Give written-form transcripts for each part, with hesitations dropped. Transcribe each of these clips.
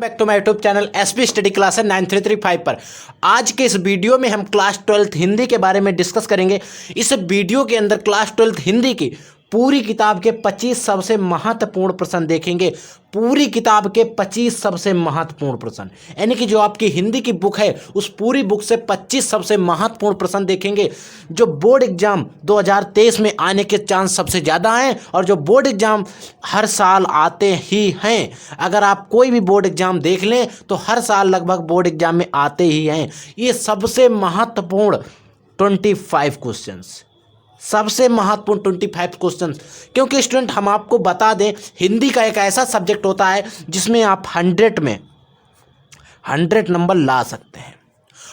Back to my YouTube channel SP study class है 9335 पर। आज के इस वीडियो में हम क्लास 12th हिंदी के बारे में डिस्कस करेंगे। इस वीडियो के अंदर क्लास 12th हिंदी की पूरी किताब के 25 सबसे महत्वपूर्ण प्रश्न देखेंगे। पूरी किताब के 25 सबसे महत्वपूर्ण प्रश्न, यानी कि जो आपकी हिंदी की बुक है उस पूरी बुक से 25 सबसे महत्वपूर्ण प्रश्न देखेंगे जो बोर्ड एग्जाम 2023 में आने के चांस सबसे ज़्यादा हैं और जो बोर्ड एग्जाम हर साल आते ही हैं। अगर आप कोई भी बोर्ड एग्जाम देख लें तो हर साल लगभग बोर्ड एग्जाम में आते ही हैं। ये सबसे महत्वपूर्ण 25 क्वेश्चंस, सबसे महत्वपूर्ण 25 क्वेश्चंस, क्योंकि स्टूडेंट हम आपको बता दें हिंदी का एक ऐसा सब्जेक्ट होता है जिसमें आप 100 में 100 नंबर ला सकते हैं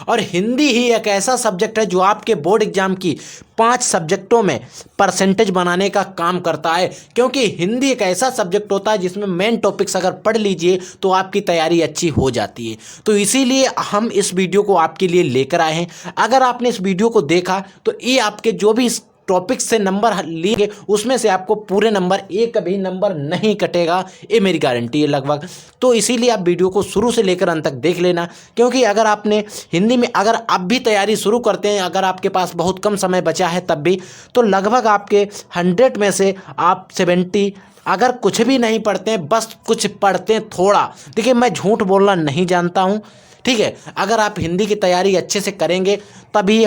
और हिंदी ही एक ऐसा सब्जेक्ट है जो आपके बोर्ड एग्जाम की 5 सब्जेक्टों में परसेंटेज बनाने का काम करता है। क्योंकि हिंदी एक ऐसा सब्जेक्ट होता है जिसमें मेन टॉपिक्स अगर पढ़ लीजिए तो आपकी तैयारी अच्छी हो जाती है। तो इसीलिए हम इस वीडियो को आपके लिए लेकर आए हैं। अगर आपने इस वीडियो को देखा तो ये आपके जो भी टॉपिक से नंबर लिए उसमें से आपको पूरे नंबर, एक भी नंबर नहीं कटेगा, ये मेरी गारंटी है लगभग। तो इसीलिए आप वीडियो को शुरू से लेकर अंत तक देख लेना, क्योंकि अगर आपने हिंदी में अगर आप भी तैयारी शुरू करते हैं, अगर आपके पास बहुत कम समय बचा है तब भी, तो लगभग आपके 100 में से आप 70 अगर कुछ भी नहीं पढ़ते हैं, बस कुछ पढ़ते हैं थोड़ा। देखिए मैं झूठ बोलना नहीं जानता हूँ, ठीक है। अगर आप हिंदी की तैयारी अच्छे से करेंगे तभी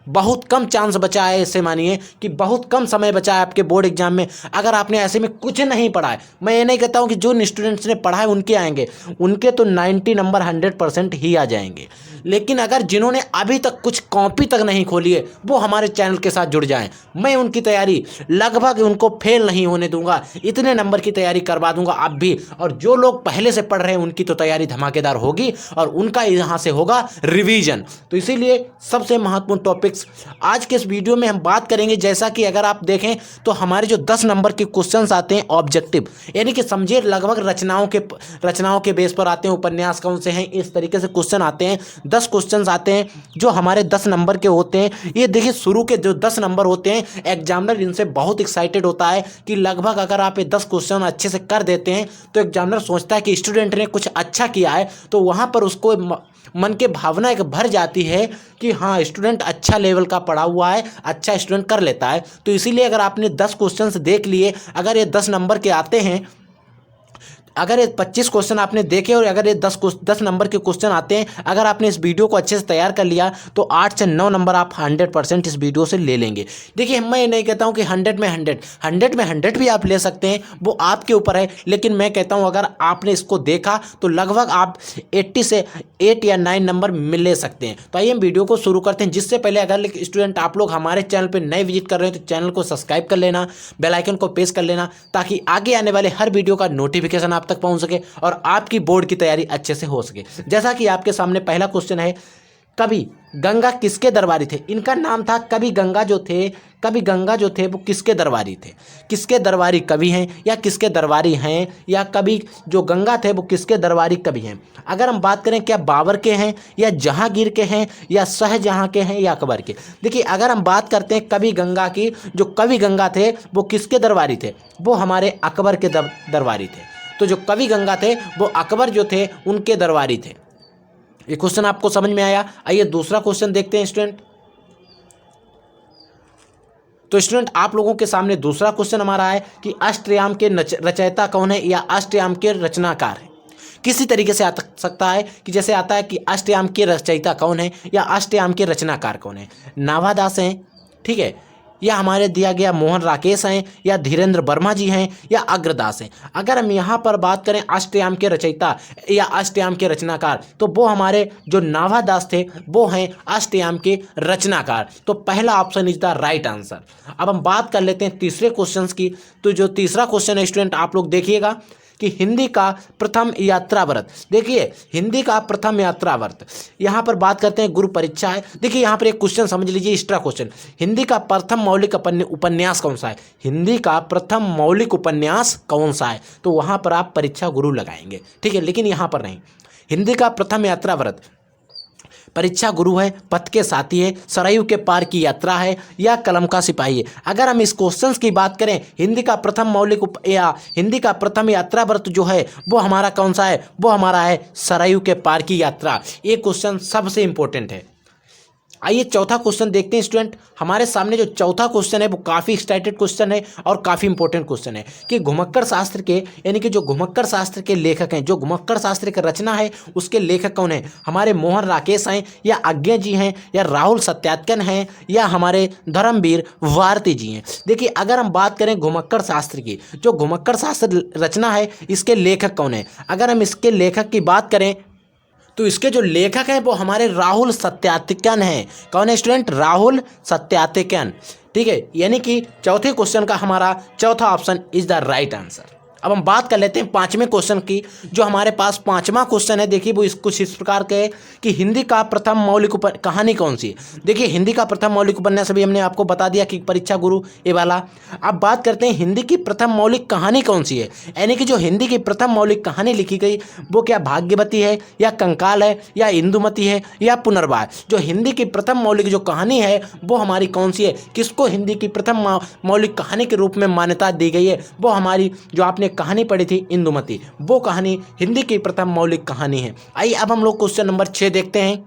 बहुत कम चांस बचा है, इससे मानिए कि बहुत कम समय बचा है आपके बोर्ड एग्जाम में। अगर आपने ऐसे में कुछ नहीं पढ़ा है, मैं ये नहीं कहता हूँ कि जो स्टूडेंट्स ने पढ़ा है उनके आएंगे, उनके तो 90 नंबर 100% ही आ जाएंगे। लेकिन अगर जिन्होंने अभी तक कुछ कॉपी तक नहीं खोली है वो हमारे चैनल के साथ जुड़ जाएं। मैं उनकी तैयारी लगभग उनको फेल नहीं होने दूंगा, इतने नंबर की तैयारी करवा दूंगा आप भी। और जो लोग पहले से पढ़ रहे हैं उनकी तो तैयारी धमाकेदार होगी और उनका यहाँ से होगा रिवीजन। तो इसीलिए सबसे महत्वपूर्ण टॉपिक्स आज के इस वीडियो में हम बात करेंगे। जैसा कि अगर आप देखें तो हमारे जो 10 नंबर के क्वेश्चंस आते हैं ऑब्जेक्टिव, यानी कि समझिए लगभग रचनाओं के बेस पर आते हैं, उपन्यास कौन से हैं, इस तरीके से क्वेश्चन आते हैं। 10 क्वेश्चंस आते हैं जो हमारे 10 नंबर के होते हैं। ये देखिए शुरू के जो 10 नंबर होते हैं एग्जामिनर इनसे बहुत एक्साइटेड होता है कि लगभग अगर आप ये 10 क्वेश्चन अच्छे से कर देते हैं तो एग्जामिनर सोचता है कि स्टूडेंट ने कुछ अच्छा किया है, तो वहाँ पर उसको मन के भावना एक भर जाती है कि हाँ स्टूडेंट अच्छा लेवल का पढ़ा हुआ है, अच्छा स्टूडेंट कर लेता है। तो इसीलिए अगर आपने 10 क्वेश्चंस देख लिए, अगर ये 10 नंबर के आते हैं, अगर ये 25 क्वेश्चन आपने देखे और अगर ये 10 नंबर के क्वेश्चन आते हैं, अगर आपने इस वीडियो को अच्छे से तैयार कर लिया तो 8 से 9 नंबर आप 100% इस वीडियो से ले लेंगे। देखिए मैं ये नहीं कहता हूँ कि 100 में 100 भी आप ले सकते हैं, वो आपके ऊपर है। लेकिन मैं कहता हूँ अगर आपने इसको देखा तो लगभग आप 80 से 8 या 9 नंबर ले सकते हैं। तो आइए हम वीडियो को शुरू करते हैं। जिससे पहले अगर स्टूडेंट आप लोग हमारे चैनल पर नए विजिट कर रहे हैं तो चैनल को सब्सक्राइब कर लेना, बेल आइकन को प्रेस कर लेना, ताकि आगे आने वाले हर वीडियो का नोटिफिकेशन आप तक पहुंच सके और आपकी बोर्ड की तैयारी अच्छे से हो सके। जैसा कि आपके सामने पहला क्वेश्चन है, कवि गंगा किसके दरबारी थे? इनका नाम था कवि गंगा जो थे वो किसके दरबारी थे? किसके दरबारी कवि हैं या किसके दरबारी हैं, या कवि जो गंगा थे वो किसके दरबारी कवि हैं? अगर हम बात करें क्या बाबर के हैं या जहांगीर के हैं या शाहजहां के हैं या अकबर के? देखिए अगर हम बात करते हैं कवि गंगा की, जो कवि गंगा थे वो किसके दरबारी थे? वो हमारे अकबर के दरबारी थे। तो जो कवि गंगा थे वो अकबर जो थे उनके दरबारी थे। ये क्वेश्चन आपको समझ में आया? आइए दूसरा क्वेश्चन देखते हैं स्टूडेंट। तो स्टूडेंट आप लोगों के सामने दूसरा क्वेश्चन हमारा है कि अष्टयाम के रचयिता कौन है या अष्टयाम के रचनाकार है? किसी तरीके से आ सकता है कि जैसे आता है कि अष्टयाम के रचयिता कौन है या अष्टयाम के रचनाकार कौन है? नाभादास हैं, ठीक है, या हमारे दिया गया मोहन राकेश हैं, या धीरेन्द्र वर्मा जी हैं, या अग्रदास हैं। अगर हम यहाँ पर बात करें अष्टयाम के रचयिता या अष्टयाम के रचनाकार, तो वो हमारे जो नाभादास थे वो हैं अष्टयाम के रचनाकार। तो पहला option is the right answer. अब हम बात कर लेते हैं तीसरे क्वेश्चन की। तो जो तीसरा क्वेश्चन है स्टूडेंट आप लोग देखिएगा कि हिंदी का प्रथम यात्रा व्रत। देखिए हिंदी का प्रथम यात्रा व्रत, यहाँ पर बात करते हैं गुरु परीक्षा है। देखिए यहाँ पर एक क्वेश्चन समझ लीजिए, एक्स्ट्रा क्वेश्चन, हिंदी का प्रथम मौलिक उपन्यास कौन सा है? हिंदी का प्रथम मौलिक उपन्यास कौन सा है? तो वहाँ पर आप परीक्षा गुरु लगाएंगे, ठीक है, लेकिन यहाँ पर नहीं। हिंदी का प्रथम यात्रा व्रत परीक्षा गुरु है, पथ के साथी है, सरयू के पार की यात्रा है, या कलम का सिपाही है। अगर हम इस क्वेश्चंस की बात करें, हिंदी का प्रथम मौलिक या हिंदी का प्रथम यात्रा व्रत जो है वो हमारा कौन सा है? वो हमारा है सरयू के पार की यात्रा। ये क्वेश्चन सबसे इंपॉर्टेंट है। आइए चौथा क्वेश्चन देखते हैं स्टूडेंट। हमारे सामने जो चौथा क्वेश्चन है वो काफ़ी एक्साइटेड क्वेश्चन है और काफ़ी इंपॉर्टेंट क्वेश्चन है कि घुमक्कड़ शास्त्र के, यानी कि जो घुमक्कड़ शास्त्र के लेखक हैं, जो घुमक्कड़ शास्त्र की रचना है उसके लेखक कौन है? हमारे मोहन राकेश हैं, या आज्ञा जी हैं, या राहुल सत्यार्थन हैं, या हमारे धर्मवीर भारती जी हैं। देखिए अगर हम बात करें घुमक्कड़ शास्त्र की, जो घुमक्कड़ शास्त्र रचना है इसके लेखक कौन है? अगर हम इसके लेखक की बात करें तो इसके जो लेखक हैं वो हमारे राहुल सत्यार्थन हैं। कौन है स्टूडेंट? राहुल सत्यार्थन। ठीक है, यानी कि चौथे क्वेश्चन का हमारा चौथा option is the right answer. अब हम बात कर लेते हैं पांचवें क्वेश्चन की। जो हमारे पास पांचवा क्वेश्चन है, देखिए वो कुछ इस प्रकार के है कि हिंदी का प्रथम मौलिक कहानी कौन सी है? देखिए हिंदी का प्रथम मौलिक उपन्यास अभी हमने आपको बता दिया कि परीक्षा गुरु ये वाला। अब बात करते हैं हिंदी की प्रथम मौलिक कहानी कौन सी है, यानी कि जो हिंदी की प्रथम मौलिक कहानी लिखी गई वो क्या भाग्यवती है, या कंकाल है, या इंदुमती है, या पुनर्वास? जो हिंदी की प्रथम मौलिक जो कहानी है वो हमारी कौन सी है? किसको हिंदी की प्रथम मौलिक कहानी के रूप में मान्यता दी गई है? वो हमारी जो आपने कहानी पढ़ी थी इंदुमती, वो कहानी हिंदी की प्रथम मौलिक कहानी है। आइए अब हम लोग क्वेश्चन नंबर 6 देखते हैं।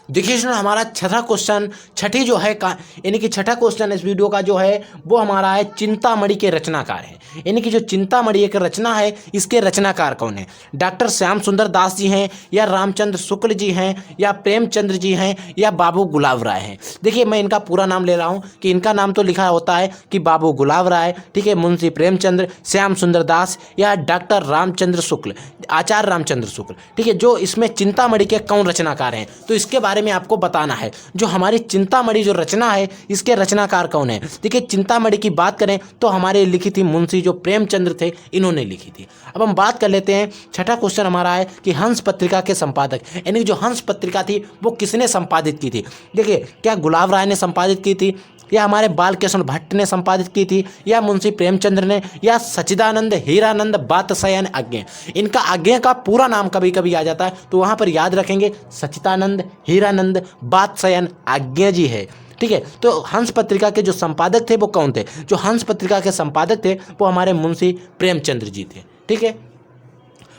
देखिए हमारा छठा क्वेश्चन, छठी जो है यानी कि छठा क्वेश्चन इस वीडियो का जो है वो हमारा है चिंतामणि के रचनाकार है। यानी कि जो चिंतामणि एक रचना है इसके रचनाकार कौन है? डॉक्टर श्याम सुंदर दास जी हैं, या रामचंद्र शुक्ल जी हैं, या प्रेमचंद्र जी हैं, या बाबू गुलाब राय हैं? देखिए मैं इनका पूरा नाम ले रहा हूँ कि इनका नाम तो लिखा होता है कि बाबू गुलाब राय, ठीक है, मुंशी प्रेमचंद्र, श्याम सुंदर दास, या डॉक्टर रामचंद्र शुक्ल, आचार्य रामचंद्र शुक्ल। ठीक है, जो इसमें चिंतामणि के कौन रचनाकार हैं तो इसके बारे में आपको बताना है। जो हमारी चिंतामणि जो रचना है इसके रचनाकार कौन है? देखिए चिंतामणि की बात करें तो हमारे लिखी थी मुंशी जो प्रेमचंद्र थे, इन्होंने लिखी थी। अब हम बात कर लेते हैं, छठा क्वेश्चन हमारा है कि हंस पत्रिका के संपादक, यानी जो हंस पत्रिका थी वो किसने संपादित की थी? देखिए क्या गुलाब राय ने संपादित की थी, या हमारे बालकृष्ण भट्ट ने संपादित की थी, या मुंशी प्रेमचंद्र ने, या सच्चिदानंद हीरानंद बातशयन आज्ञा? इनका आज्ञा का पूरा नाम कभी कभी आ जाता है तो वहाँ पर याद रखेंगे सच्चिदानंद हीरानंद बातशयन आज्ञा जी है। ठीक है, तो हंस पत्रिका के जो संपादक थे वो कौन थे? जो हंस पत्रिका के संपादक थे वो हमारे मुंशी प्रेमचंद्र जी थे। ठीक है,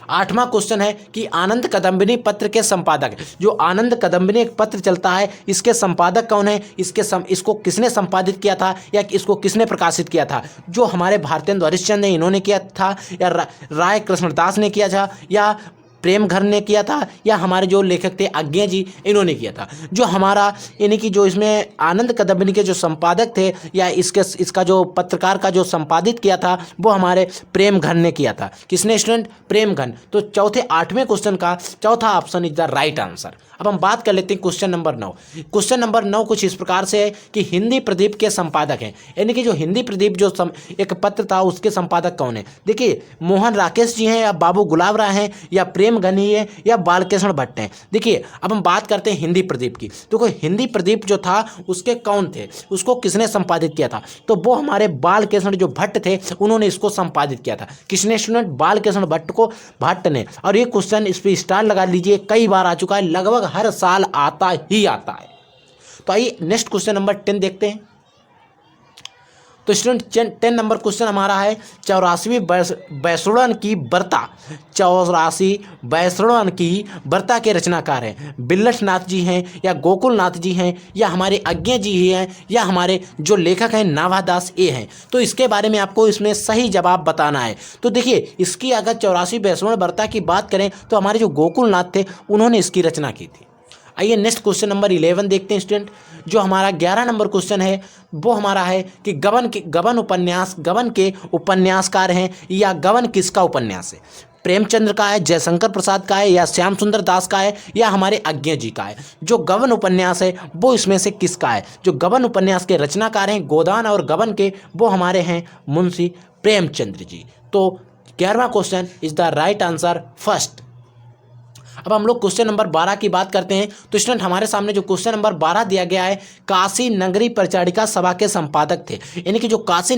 आठवां क्वेश्चन है कि आनंद कदम्बिनी पत्र के संपादक, जो आनंद कदम्बिनी एक पत्र चलता है इसके संपादक कौन है? इसको किसने संपादित किया था, या इसको किसने प्रकाशित किया था? जो हमारे भारतेंदु हरिश्चंद्र ने इन्होंने किया था, या राय कृष्णदास ने किया था, या प्रेमघर ने किया था, या हमारे जो लेखक थे आज्ञा जी इन्होंने किया था? जो हमारा यानी कि जो इसमें आनंद कदम्बिनी के जो संपादक थे या इसका जो पत्रकार का जो संपादित किया था वो हमारे प्रेमघर ने किया था। किसने स्टूडेंट? प्रेमघर। तो चौथे आठवें क्वेश्चन का चौथा option is the right answer. अब हम बात कर लेते हैं क्वेश्चन नंबर 9। क्वेश्चन नंबर 9 कुछ इस प्रकार से है कि हिंदी प्रदीप के संपादक हैं, यानी कि जो हिंदी प्रदीप जो एक पत्र था उसके संपादक कौन है? देखिए मोहन राकेश जी हैं, या बाबू गुलाब राय हैं, या प्रेमघनी है, या बालकृष्ण भट्ट हैं? देखिए अब हम बात करते हैं हिंदी प्रदीप की। देखो हिंदी प्रदीप जो था उसके कौन थे, उसको किसने संपादित किया था? तो वो हमारे बालकृष्ण जो भट्ट थे उन्होंने इसको संपादित किया था। किसने स्टूडेंट? बालकृष्ण भट्ट ने। और ये क्वेश्चन इस पर स्टार लगा लीजिए, कई बार आ चुका है, लगभग हर साल आता ही आता है। तो आइए नेक्स्ट क्वेश्चन नंबर 10 देखते हैं। तो स्टूडेंट 10 नंबर क्वेश्चन हमारा है 84वीं बैसुड़न की बर्ता। 84 बैसुड़न की बर्ता के रचनाकार हैं बिल्लठ नाथ जी हैं, या गोकुल नाथ जी हैं, या हमारे आज्ञा जी ही हैं, या हमारे जो लेखक हैं नाभादास ए हैं? तो इसके बारे में आपको इसमें सही जवाब बताना है। तो देखिए इसकी अगर 84 बैसुड़न बर्ता की बात करें तो हमारे जो गोकुल नाथ थे उन्होंने इसकी रचना की थी। आइए नेक्स्ट क्वेश्चन नंबर 11 देखते हैं स्टूडेंट। जो हमारा 11 नंबर क्वेश्चन है वो हमारा है कि गबन के उपन्यासकार हैं, या गबन किसका उपन्यास है? प्रेमचंद्र का है, जयशंकर प्रसाद का है, या श्याम सुंदर दास का है, या हमारे आज्ञा जी का है? जो गबन उपन्यास है वो इसमें से किसका है? जो गबन उपन्यास के रचनाकार हैं गोदान और गबन के, वो हमारे हैं मुंशी प्रेमचंद्र जी। तो 11वां question is the right answer first. अब हम लोग क्वेश्चन नंबर 12 की बात करते हैं। तो स्टूडेंट हमारे सामने जो क्वेश्चन नंबर 12 दिया गया है, काशी नगरी परिचारिका सभा के संपादक थे, यानी कि जो काशी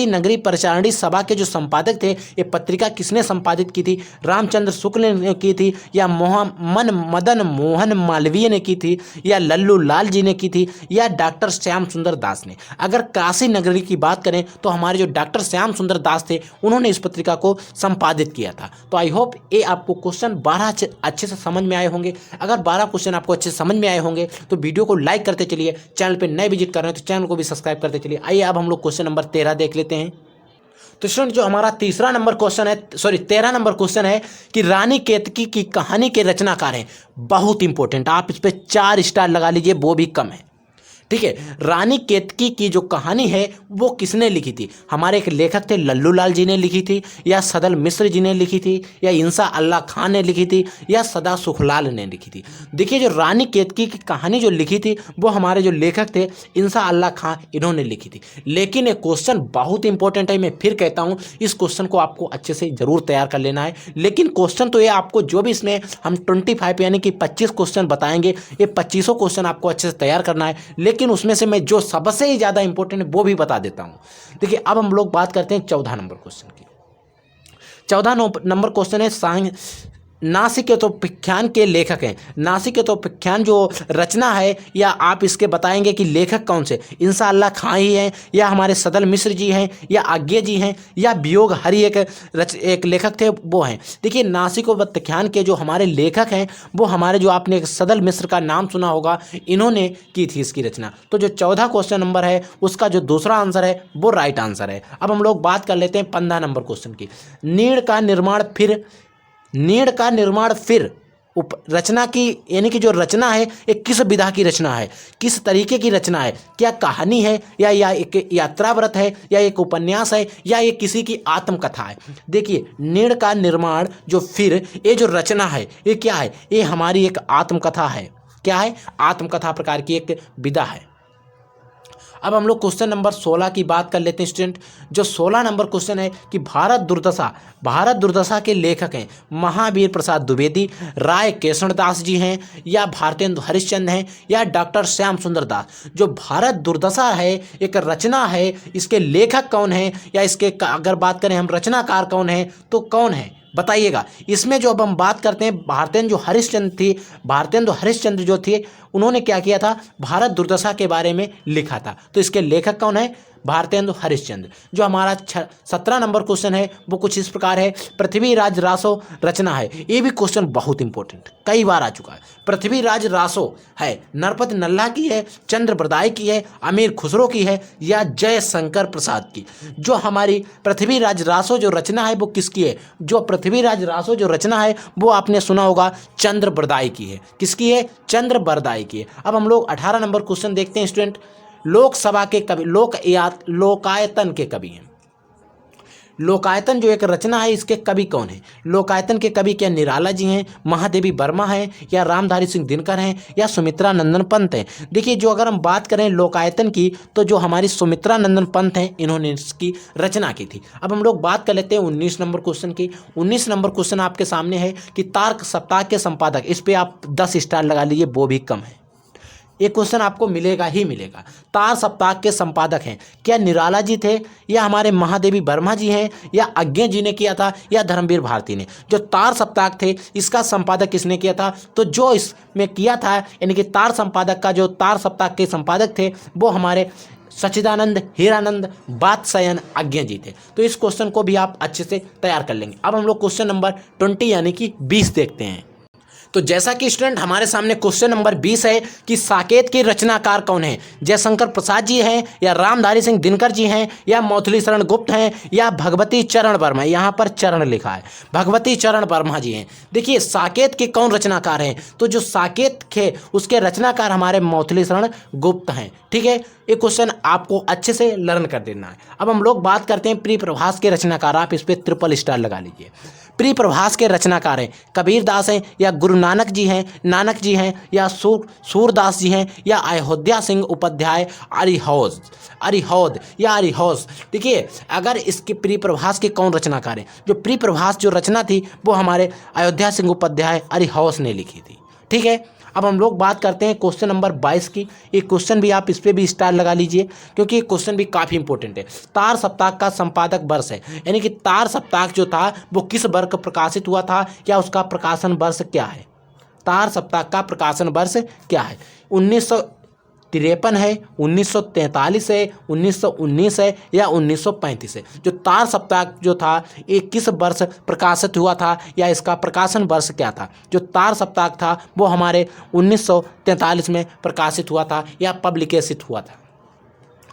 नगरी परिचारिणी सभा के जो संपादक थे, ये पत्रिका किसने संपादित की थी? रामचंद्र शुक्ल ने की थी, या मदन मोहन मालवीय ने की थी, या लल्लू लाल जी ने की थी, या डॉक्टर श्याम सुंदर दास ने? अगर काशी नगरी की बात करें तो हमारे जो डॉक्टर श्याम सुंदर दास थे, उन्होंने इस पत्रिका को संपादित किया था। तो आई होप ये आपको क्वेश्चन 12 अच्छे से समझ में आए होंगे। अगर 12 क्वेश्चन आपको अच्छे से समझ में आए होंगे तो वीडियो को लाइक करते चलिए। चैनल पे नए विजिट कर रहे हैं तो चैनल को भी सब्सक्राइब करते चलिए। आइए अब हम लोग क्वेश्चन नंबर 13 देख लेते हैं। तो स्टूडेंट जो हमारा 13 नंबर क्वेश्चन है कि रानी केतकी की कहानी के रचनाकार हैं। बहुत इंपॉर्टेंट, आप इस पे 4 स्टार लगा लीजिए, वो भी कम है। ठीक है, रानी केतकी की जो कहानी है वो किसने लिखी थी? हमारे एक लेखक थे, लल्लू लाल जी ने लिखी थी, या सदल मिश्र जी ने लिखी थी, या इंसा अल्लाह खान ने लिखी थी, या सदा सुखलाल ने लिखी थी? देखिए, जो रानी केतकी की कहानी जो लिखी थी वो हमारे जो लेखक थे इंसा अल्लाह खान, इन्होंने लिखी थी। लेकिन ये क्वेश्चन बहुत इंपॉर्टेंट है, मैं फिर कहता हूँ इस क्वेश्चन को आपको अच्छे से जरूर तैयार कर लेना है। लेकिन क्वेश्चन तो ये आपको जो भी इसमें हम 25 यानी कि 25 क्वेश्चन बताएंगे, ये 25 क्वेश्चन आपको अच्छे से तैयार करना है। लेकिन उसमें से मैं जो सबसे ही ज्यादा इंपॉर्टेंट है वो भी बता देता हूं। देखिए, अब हम लोग बात करते हैं 14 नंबर क्वेश्चन की। 14 नंबर क्वेश्चन है, नासिकेतोपाख्यान के लेखक हैं। नासिकेतोपाख्यान जो रचना है, या आप इसके बताएंगे कि लेखक कौन से? इंसा अल्लाह खां ही हैं, या हमारे सदल मिश्र जी हैं, या आज्ञे जी हैं, या वियोग हरि एक लेखक थे वो हैं। देखिए, नासिकोपाख्यान के जो हमारे लेखक हैं वो हमारे जो आपने सदल मिश्र का नाम सुना होगा, इन्होंने की थी इसकी रचना। तो जो 14 क्वेश्चन नंबर है उसका जो दूसरा आंसर है वो राइट आंसर है। अब हम लोग बात कर लेते हैं 15 नंबर क्वेश्चन की। नीड़ का निर्माण फिर रचना की, यानी कि जो रचना है एक किस विधा की रचना है, किस तरीके की रचना है? क्या कहानी है, या एक यात्राव्रत है, या एक उपन्यास है, या ये किसी की आत्मकथा है? देखिए, नीड़ का निर्माण जो फिर ये जो रचना है ये क्या है? ये हमारी एक आत्मकथा है। क्या है? आत्मकथा प्रकार की एक विधा है। अब हम लोग क्वेश्चन नंबर 16 की बात कर लेते हैं स्टूडेंट। जो 16 नंबर क्वेश्चन है कि भारत दुर्दशा के लेखक हैं महावीर प्रसाद द्विवेदी, राय केशवदास जी हैं, या भारतेंदु हरिश्चंद्र हैं, या डॉक्टर श्याम सुंदर दास? जो भारत दुर्दशा है एक रचना है, इसके लेखक कौन हैं, या इसके अगर बात करें हम रचनाकार कौन है तो कौन है बताइएगा। इसमें जो अब हम बात करते हैं भारतेंदु हरिश्चंद्र जो थे, उन्होंने क्या किया था? भारत दुर्दशा के बारे में लिखा था। तो इसके लेखक कौन है? भारतेंदु हरिश्चंद्र। जो हमारा 17 नंबर क्वेश्चन है वो कुछ इस प्रकार है, पृथ्वीराज रासो रचना है। ये भी क्वेश्चन बहुत इंपॉर्टेंट, कई बार आ चुका है। पृथ्वीराज रासो है नरपति नल्ला की है, चंद्र बरदाई की है, अमीर खुसरो की है, या जयशंकर प्रसाद की? जो हमारी पृथ्वीराज रासो जो रचना है वो किसकी है? जो पृथ्वीराज रासो जो रचना है वो आपने सुना होगा चंद्र बरदाई की है। किसकी है? चंद्र बरदाई की है। अब हम लोग 18 नंबर क्वेश्चन देखते हैं स्टूडेंट। लोकसभा के कवि, लोकायतन के कवि हैं। लोकायतन जो एक रचना है इसके कवि कौन है? लोकायतन के कवि क्या निराला जी हैं, महादेवी वर्मा हैं, या रामधारी सिंह दिनकर हैं, या सुमित्रा नंदन पंत हैं? देखिए, जो अगर हम बात करें लोकायतन की तो जो हमारी सुमित्रा नंदन पंत हैं इन्होंने इसकी रचना की थी। अब हम लोग बात कर लेते हैं 19 नंबर क्वेश्चन की। 19 नंबर क्वेश्चन आपके सामने है कि तार्क सप्ताह के संपादक, इस पर आप 10 स्टार लगा लीजिए, वो भी कम है। ये क्वेश्चन आपको मिलेगा ही मिलेगा। तार सप्ताह के संपादक हैं क्या निराला जी थे, या हमारे महादेवी वर्मा जी हैं, या आज्ञे जी ने किया था, या धर्मवीर भारती ने? जो तार सप्ताह थे इसका संपादक किसने किया था? तो जो इसमें किया था, यानी कि तार संपादक का जो तार सप्ताह के संपादक थे वो हमारे सच्चिदानंद हीरानंद बादशायन आज्ञे जी थे। तो इस क्वेश्चन को भी आप अच्छे से तैयार कर लेंगे। अब हम लोग क्वेश्चन नंबर 20 यानी कि 20 देखते हैं। तो जैसा कि स्टूडेंट हमारे सामने क्वेश्चन नंबर 20 है कि साकेत के रचनाकार कौन है? जयशंकर प्रसाद जी हैं, या रामधारी सिंह दिनकर जी हैं, या मौथली शरण गुप्त हैं, या भगवती चरण वर्मा? यहाँ पर चरण लिखा है, भगवती चरण वर्मा जी हैं। देखिए, साकेत के कौन रचनाकार हैं? तो जो साकेत खे उसके रचनाकार हमारे मैथिली शरण गुप्त हैं। ठीक है, ये क्वेश्चन आपको अच्छे से लर्न कर देना है। अब हम लोग बात करते हैं प्रिय प्रभास के रचनाकार। आप इस पर ट्रिपल स्टार लगा लीजिए। प्रिय प्रभास के रचनाकार हैं कबीर दास हैं या गुरु नानक जी हैं या सूरदास जी हैं या अयोध्या सिंह उपाध्याय अरिहौद या अरिहौस। देखिए, अगर इसके प्रिय प्रभास के कौन रचनाकार हैं, जो प्रिय प्रभास जो रचना थी वो हमारे अयोध्या सिंह उपाध्याय अरिहौस ने लिखी थी। ठीक है, अब हम लोग बात करते हैं क्वेश्चन नंबर 22 की। ये क्वेश्चन भी आप इस पर भी स्टार लगा लीजिए, क्योंकि ये क्वेश्चन भी काफ़ी इंपॉर्टेंट है। तार सप्ताह का संपादक वर्ष है, यानी कि तार सप्ताह जो था वो किस वर्ष को प्रकाशित हुआ था, क्या उसका प्रकाशन वर्ष क्या है। तार सप्ताह का प्रकाशन वर्ष क्या है, 1953 है, 1943 है, 1919 है या 1935 है। जो तार सप्ताह जो था ये किस वर्ष प्रकाशित हुआ था या इसका प्रकाशन वर्ष क्या था। जो तार सप्ताह था वो हमारे 1943 में प्रकाशित हुआ था या पब्लिकेशित हुआ था।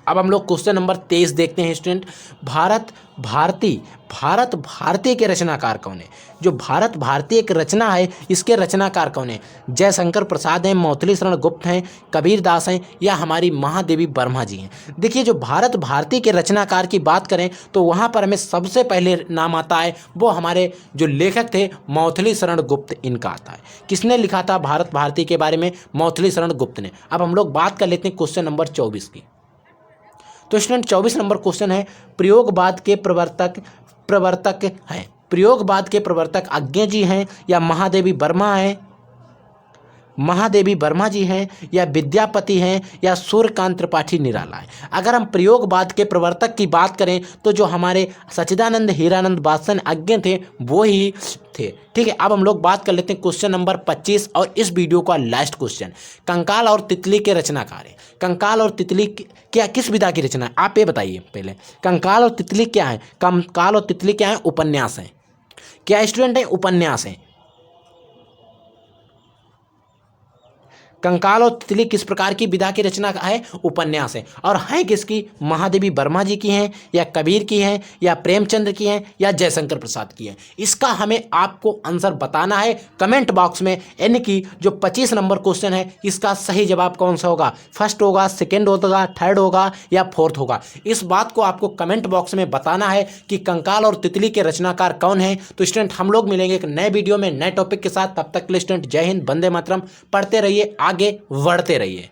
अब हम लोग क्वेश्चन नंबर 23 देखते हैं स्टूडेंट। भारत भारती के रचनाकार कौन है। जो भारत भारती एक रचना है, इसके रचनाकार कौन है। जयशंकर प्रसाद हैं, मैथिली शरण गुप्त हैं, कबीर दास हैं या हमारी महादेवी वर्मा जी हैं। देखिए, जो भारत भारती के रचनाकार की बात करें तो वहाँ पर हमें सबसे पहले नाम आता है वो हमारे जो लेखक थे मैथिली शरण गुप्त, इनका आता है। किसने लिखा था भारत भारती के बारे में, मैथिली शरण गुप्त ने। अब हम लोग बात कर लेते हैं क्वेश्चन नंबर 24 की। तो स्टूडेंट 24 नंबर क्वेश्चन है, प्रयोगवाद के प्रवर्तक हैं। प्रयोगवाद के प्रवर्तक अज्ञे जी हैं या महादेवी वर्मा जी हैं या विद्यापति हैं या सूर्यकांत त्रिपाठी निराला है। अगर हम प्रयोगवाद के प्रवर्तक की बात करें तो जो हमारे सच्चिदानंद हीरानंद वात्सन अज्ञे थे वो ही थे। ठीक है, अब हम लोग बात कर लेते हैं क्वेश्चन नंबर 25 और इस वीडियो का लास्ट क्वेश्चन। कंकाल और तितली के रचनाकार है। कंकाल और तितली क्या किस विधा की रचना है, आप ये बताइए पहले। कंकाल और तितली क्या है। कंकाल और तितली क्या है, उपन्यास है। क्या स्टूडेंट है, उपन्यास है। कंकाल और तितली किस प्रकार की विधा की रचना है, उपन्यास है। और हैं किसकी, महादेवी वर्मा जी की हैं या कबीर की हैं या प्रेमचंद्र की हैं या जयशंकर प्रसाद की हैं। इसका हमें आपको आंसर बताना है कमेंट बॉक्स में। यानी कि जो 25 नंबर क्वेश्चन है इसका सही जवाब कौन सा होगा, फर्स्ट होगा, सेकेंड होगा, थर्ड होगा या फोर्थ होगा। इस बात को आपको कमेंट बॉक्स में बताना है कि कंकाल और तितली के रचनाकार कौन है। तो स्टूडेंट हम लोग मिलेंगे एक नए वीडियो में नए टॉपिक के साथ। तब तक के लिए स्टूडेंट जय हिंद, वंदे मातरम। पढ़ते रहिए, आगे बढ़ते रहिए।